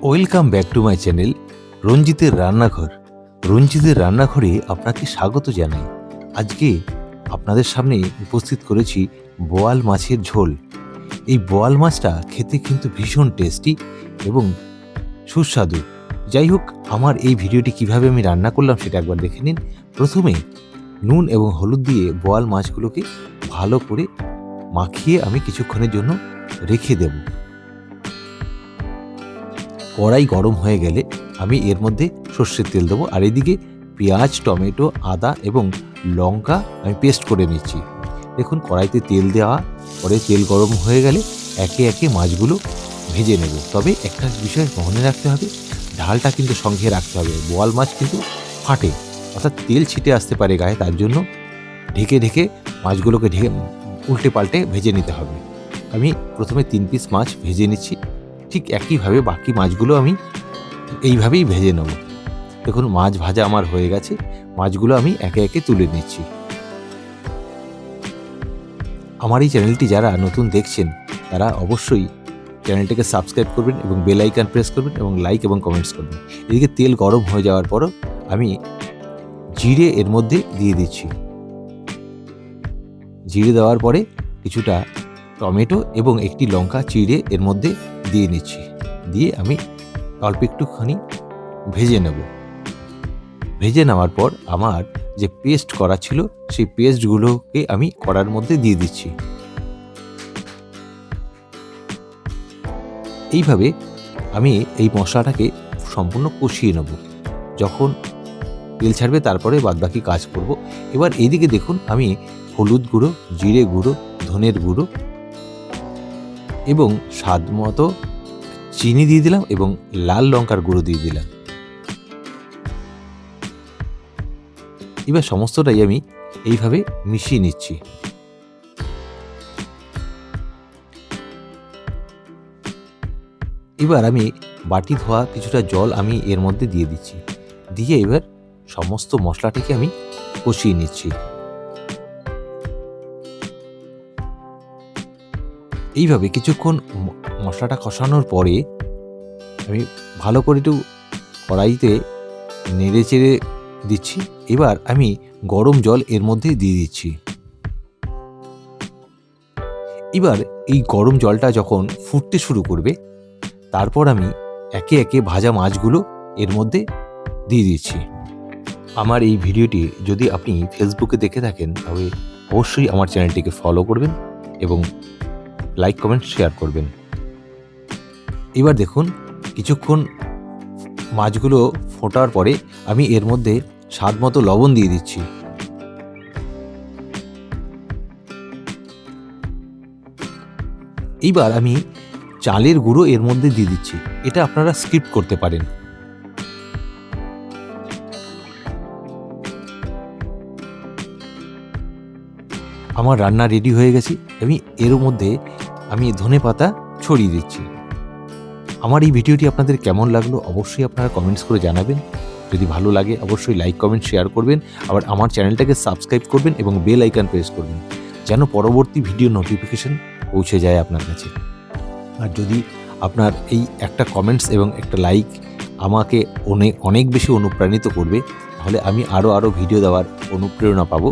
Welcome back to my channel রঞ্জিতের রান্নাঘর। রঞ্জিতের রান্নাঘরে আপনাকে স্বাগত জানাই। আজকে আপনাদের সামনে উপস্থিত করেছি বোয়াল মাছের ঝোল। এই বোয়াল মাছটা খেতে কিন্তু ভীষণ টেস্টি এবং সুস্বাদু। যাই হোক, আমার এই ভিডিওটি কিভাবে আমি রান্না করলাম সেটা একবার দেখে নিন। প্রথমে নুন এবং হলুদ দিয়ে বোয়াল মাছগুলোকে ভালো করে মাখিয়ে আমি কিছুক্ষণের জন্য রেখে দেব। কড়াই গরম হয়ে গেলে আমি এর মধ্যে সর্ষের তেল দেবো, আর এদিকে পেঁয়াজ, টমেটো, আদা এবং লঙ্কা আমি পেস্ট করে নিচ্ছি। দেখুন, কড়াইতে তেল দেওয়া পরে তেল গরম হয়ে গেলে একে একে মাছগুলো ভেজে নেব। তবে একটা বিষয় মনে রাখতে হবে, ঢালটা কিন্তু সঙ্গে রাখতে হবে। বোয়াল মাছ কিন্তু ফাটে, অর্থাৎ তেল ছিটে আসতে পারে গায়ে, তার জন্য ঢেকে ঢেকে মাছগুলোকে উল্টে পাল্টে ভেজে নিতে হবে। আমি প্রথমে 3 পিস মাছ ভেজে নিচ্ছি। ঠিক একইভাবে বাকি মাছগুলো আমি এইভাবেই ভেজে নেব। দেখুন, মাছ ভাজা আমার হয়ে গেছে। মাছগুলো আমি একে একে তুলে নিচ্ছি। আমার এই চ্যানেলটি যারা নতুন দেখছেন তারা অবশ্যই চ্যানেলটিকে সাবস্ক্রাইব করবেন এবং বেল আইকন প্রেস করবেন এবং লাইক এবং কমেন্টস করবেন। এদিকে তেল গরম হয়ে যাওয়ার পরও আমি জিরে এর মধ্যে দিয়ে দিচ্ছি। জিরে দেওয়ার পরে কিছুটা টমেটো এবং একটি লঙ্কা চিড়ে এর মধ্যে দিয়ে নিচ্ছি। দিয়ে আমি অল্প একটুখানি ভেজে নেব। ভেজে নেওয়ার পর আমার যে পেস্ট করা ছিল সেই পেস্টগুলোকে আমি কড়ার মধ্যে দিয়ে দিচ্ছি। এইভাবে আমি এই মশলাটাকে সম্পূর্ণ কষিয়ে নেব। যখন তেল ছাড়বে তারপরে বাদবাকি কাজ করব। এবার এইদিকে দেখুন, আমি হলুদ গুঁড়ো, জিরে গুঁড়ো, ধনের গুঁড়ো এবং স্বাদ মতো চিনি দিয়ে দিলাম এবং লাল লঙ্কার গুঁড়ো দিয়ে দিলাম। এবার সমস্তটাই আমি এইভাবে মিশিয়ে নিচ্ছি। এবার আমি বাটি ধোয়া কিছুটা জল আমি এর মধ্যে দিয়ে দিচ্ছি। দিয়ে এবার সমস্ত মশলাটিকে আমি কষিয়ে নিচ্ছি। এইভাবে কিছুক্ষণ মশলাটা কষানোর পরে আমি ভালো করে একটু কড়াইতে নেড়ে চেড়ে দিচ্ছি। এবার আমি গরম জল এর মধ্যে দিয়ে দিচ্ছি। এবার এই গরম জলটা যখন ফুটতে শুরু করবে, তারপর আমি একে একে ভাজা মাছগুলো এর মধ্যে দিয়ে দিচ্ছি। আমার এই ভিডিওটি যদি আপনি ফেসবুকে দেখে থাকেন তবে অবশ্যই আমার চ্যানেলটিকে ফলো করবেন এবং লাইক, কমেন্ট, শেয়ার করবেন। এবার দেখুন, কিছুক্ষণ মাছগুলো ফোটার পরে আমি এর মধ্যে স্বাদ মতো লবণ দিয়ে দিচ্ছি। এইবার আমি চালের গুঁড়ো এর মধ্যে দিয়ে দিচ্ছি। এটা আপনারা স্কিপ করতে পারেন। আমার রান্না রেডি হয়ে গেছে। এর মধ্যে আমি ধনেপাতা ছড়িয়ে দিচ্ছি। আমার এই ভিডিওটি আপনাদের কেমন লাগলো অবশ্যই আপনারা কমেন্টস করে জানাবেন। যদি ভালো লাগে অবশ্যই লাইক, কমেন্ট, শেয়ার করবেন। আবার আমার চ্যানেলটাকে সাবস্ক্রাইব করবেন এবং বেল আইকন প্রেস করবেন, যেন পরবর্তী ভিডিও নোটিফিকেশন পৌঁছে যায় আপনার কাছে। আর যদি আপনার এই একটা কমেন্টস এবং একটা লাইক আমাকে অনেক বেশি অনুপ্রাণিত করবে, তাহলে আমি আরও ভিডিও দেওয়ার অনুপ্রেরণা পাবো।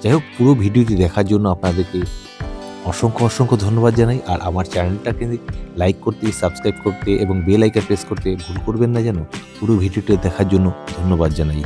যাই হোক, পুরো ভিডিওটি দেখার জন্য আপনাদেরকে অসংখ্য ধন্যবাদ জানাই। আর আমার চ্যানেলটাকে লাইক করতে, সাবস্ক্রাইব করতে এবং বেল আইকন প্রেস করতে ভুল করবেন না যেন। পুরো ভিডিওটি দেখার জন্য ধন্যবাদ জানাই।